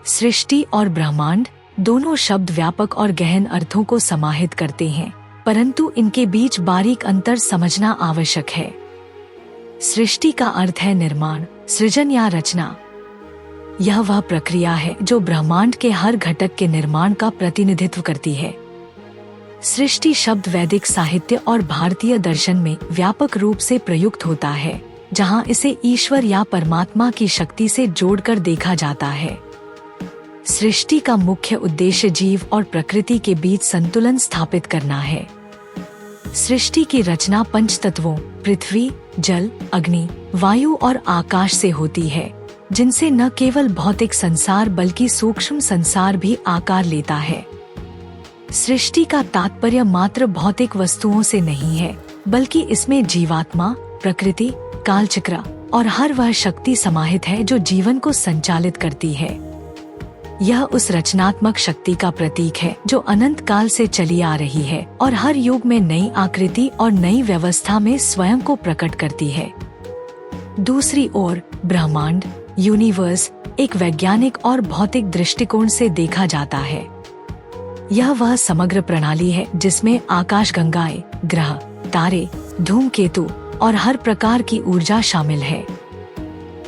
सृष्टि और ब्रह्मांड दोनों शब्द व्यापक और गहन अर्थों को समाहित करते हैं, परंतु इनके बीच बारीक अंतर समझना आवश्यक है। सृष्टि का अर्थ है निर्माण, सृजन या रचना। यह वह प्रक्रिया है जो ब्रह्मांड के हर घटक के निर्माण का प्रतिनिधित्व करती है। सृष्टि शब्द वैदिक साहित्य और भारतीय दर्शन में व्यापक रूप से प्रयुक्त होता है, जहां इसे ईश्वर या परमात्मा की शक्ति से जोड़कर देखा जाता है। सृष्टि का मुख्य उद्देश्य जीव और प्रकृति के बीच संतुलन स्थापित करना है। सृष्टि की रचना पंच तत्वों पृथ्वी, जल, अग्नि, वायु और आकाश से होती है, जिनसे न केवल भौतिक संसार बल्कि सूक्ष्म संसार भी आकार लेता है। सृष्टि का तात्पर्य मात्र भौतिक वस्तुओं से नहीं है, बल्कि इसमें जीवात्मा, प्रकृति, कालचक्र और हर वह शक्ति समाहित है जो जीवन को संचालित करती है। यह उस रचनात्मक शक्ति का प्रतीक है जो अनंत काल से चली आ रही है और हर युग में नई आकृति और नई व्यवस्था में स्वयं को प्रकट करती है। दूसरी ओर ब्रह्मांड, यूनिवर्स, एक वैज्ञानिक और भौतिक दृष्टिकोण से देखा जाता है। यह वह समग्र प्रणाली है जिसमें आकाशगंगाएं, ग्रह, तारे, धूमकेतु और हर प्रकार की ऊर्जा शामिल है।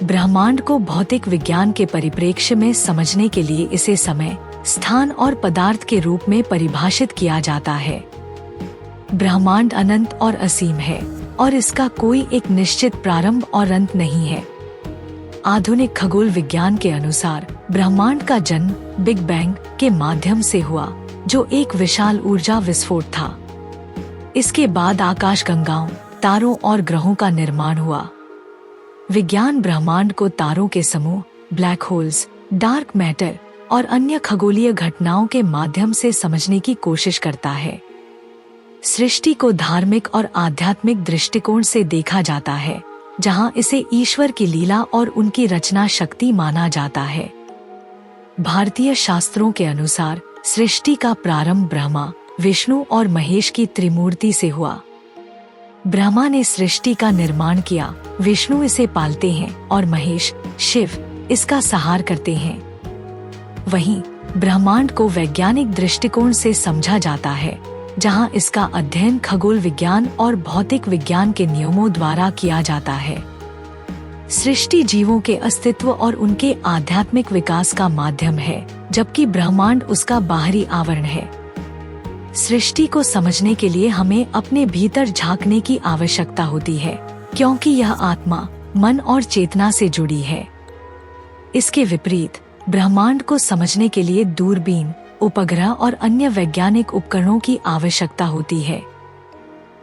ब्रह्मांड को भौतिक विज्ञान के परिप्रेक्ष्य में समझने के लिए इसे समय, स्थान और पदार्थ के रूप में परिभाषित किया जाता है। ब्रह्मांड अनंत और असीम है और इसका कोई एक निश्चित प्रारंभ और अंत नहीं है। आधुनिक खगोल विज्ञान के अनुसार ब्रह्मांड का जन्म बिग बैंग के माध्यम से हुआ, जो एक विशाल ऊर्जा विस्फोट था। इसके बाद आकाशगंगाओं, तारों और ग्रहों का निर्माण हुआ। विज्ञान ब्रह्मांड को तारों के समूह, ब्लैक होल्स, डार्क मैटर और अन्य खगोलीय घटनाओं के माध्यम से समझने की कोशिश करता है। सृष्टि को धार्मिक और आध्यात्मिक दृष्टिकोण से देखा जाता है, जहां इसे ईश्वर की लीला और उनकी रचना शक्ति माना जाता है। भारतीय शास्त्रों के अनुसार सृष्टि का प्रारंभ ब्रह्मा, विष्णु और महेश की त्रिमूर्ति से हुआ। ब्रह्मा ने सृष्टि का निर्माण किया, विष्णु इसे पालते हैं और महेश, शिव, इसका सहार करते हैं। वहीं ब्रह्मांड को वैज्ञानिक दृष्टिकोण से समझा जाता है, जहां इसका अध्ययन खगोल विज्ञान और भौतिक विज्ञान के नियमों द्वारा किया जाता है। सृष्टि जीवों के अस्तित्व और उनके आध्यात्मिक विकास का माध्यम है, जबकि ब्रह्मांड उसका बाहरी आवरण है। सृष्टि को समझने के लिए हमें अपने भीतर झांकने की आवश्यकता होती है, क्योंकि यह आत्मा, मन और चेतना से जुड़ी है। इसके विपरीत ब्रह्मांड को समझने के लिए दूरबीन, उपग्रह और अन्य वैज्ञानिक उपकरणों की आवश्यकता होती है।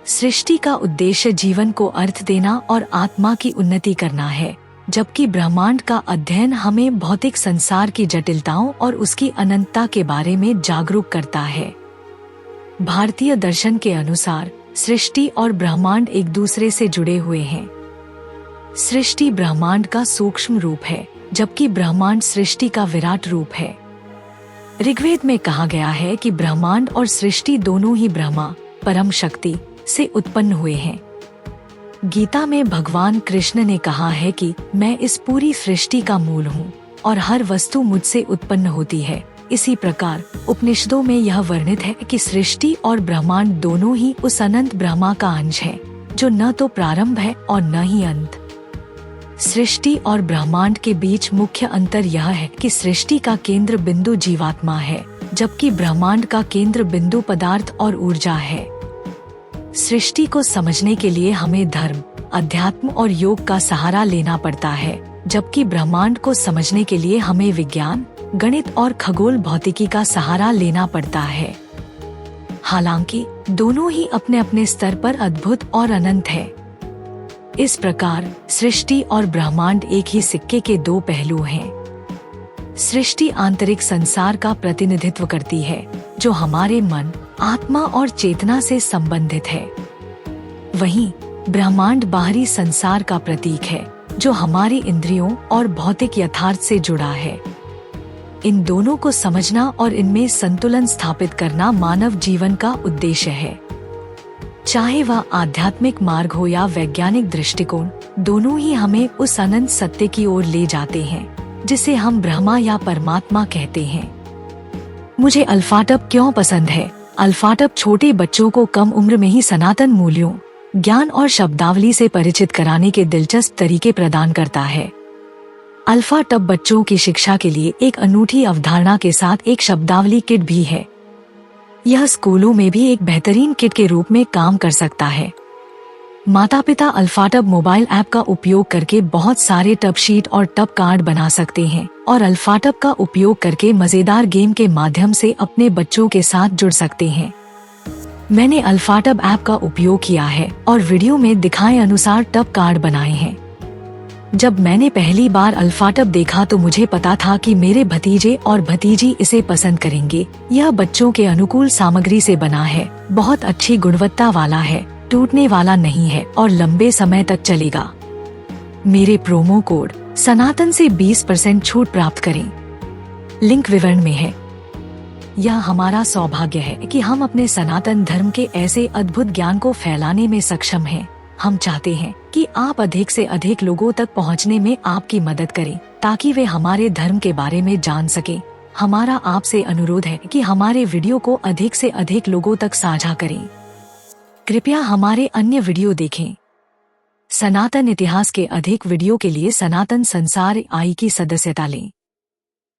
सृष्टि का उद्देश्य जीवन को अर्थ देना और आत्मा की उन्नति करना है, जबकि ब्रह्मांड का अध्ययन हमें भौतिक संसार की जटिलताओं और उसकी अनंतता के बारे में जागरूक करता है। भारतीय दर्शन के अनुसार सृष्टि और ब्रह्मांड एक दूसरे से जुड़े हुए हैं। सृष्टि ब्रह्मांड का सूक्ष्म रूप है, जबकि ब्रह्मांड सृष्टि का विराट रूप है। ऋग्वेद में कहा गया है कि ब्रह्मांड और सृष्टि दोनों ही ब्रह्मा, परम शक्ति, से उत्पन्न हुए हैं। गीता में भगवान कृष्ण ने कहा है कि मैं इस पूरी सृष्टि का मूल हूँ और हर वस्तु मुझसे उत्पन्न होती है। इसी प्रकार उपनिषदों में यह वर्णित है कि सृष्टि और ब्रह्मांड दोनों ही उस अनंत ब्रह्मा का अंश है, जो न तो प्रारंभ है और न ही अंत। सृष्टि और ब्रह्मांड के बीच मुख्य अंतर यह है कि सृष्टि का केंद्र बिंदु जीवात्मा है, जबकि ब्रह्मांड का केंद्र बिंदु पदार्थ और ऊर्जा है। सृष्टि को समझने के लिए हमें धर्म, अध्यात्म और योग का सहारा लेना पड़ता है, जबकि ब्रह्मांड को समझने के लिए हमें विज्ञान, गणित और खगोल भौतिकी का सहारा लेना पड़ता है। हालांकि दोनों ही अपने अपने स्तर पर अद्भुत और अनंत है। इस प्रकार सृष्टि और ब्रह्मांड एक ही सिक्के के दो पहलू हैं। सृष्टि आंतरिक संसार का प्रतिनिधित्व करती है, जो हमारे मन, आत्मा और चेतना से संबंधित है। वहीं ब्रह्मांड बाहरी संसार का प्रतीक है, जो हमारी इंद्रियों और भौतिक यथार्थ से जुड़ा है। इन दोनों को समझना और इनमें संतुलन स्थापित करना मानव जीवन का उद्देश्य है। चाहे वह आध्यात्मिक मार्ग हो या वैज्ञानिक दृष्टिकोण, दोनों ही हमें उस अनंत सत्य की ओर ले जाते हैं, जिसे हम ब्रह्मा या परमात्मा कहते हैं। मुझे अल्फाटब क्यों पसंद है? अल्फाटब छोटे बच्चों को कम उम्र में ही सनातन मूल्यों, ज्ञान और शब्दावली से परिचित कराने के दिलचस्प तरीके प्रदान करता है। अल्फाटब बच्चों की शिक्षा के लिए एक अनूठी अवधारणा के साथ एक शब्दावली किट भी है। यह स्कूलों में भी एक बेहतरीन किट के रूप में काम कर सकता है। माता पिता अल्फाटब मोबाइल ऐप का उपयोग करके बहुत सारे टब शीट और टब कार्ड बना सकते हैं और अल्फाटब का उपयोग करके मजेदार गेम के माध्यम से अपने बच्चों के साथ जुड़ सकते हैं। मैंने अल्फाटब ऐप का उपयोग किया है और वीडियो में दिखाए अनुसार टब कार्ड बनाए हैं। जब मैंने पहली बार अल्फाटब देखा तो मुझे पता था कि मेरे भतीजे और भतीजी इसे पसंद करेंगे। यह बच्चों के अनुकूल सामग्री से बना है, बहुत अच्छी गुणवत्ता वाला है, टूटने वाला नहीं है और लंबे समय तक चलेगा। मेरे प्रोमो कोड सनातन से 20% छूट प्राप्त करें। लिंक विवरण में है। यह हमारा सौभाग्य है कि हम अपने सनातन धर्म के ऐसे अद्भुत ज्ञान को फैलाने में सक्षम हैं। हम चाहते हैं कि आप अधिक से अधिक लोगों तक पहुंचने में आपकी मदद करें ताकि वे हमारे धर्म के बारे में जान सकें। हमारा आपसे अनुरोध है कि हमारे वीडियो को अधिक से अधिक लोगों तक साझा करें। कृपया हमारे अन्य वीडियो देखें। सनातन इतिहास के अधिक वीडियो के लिए सनातन संसार आई की सदस्यता लें।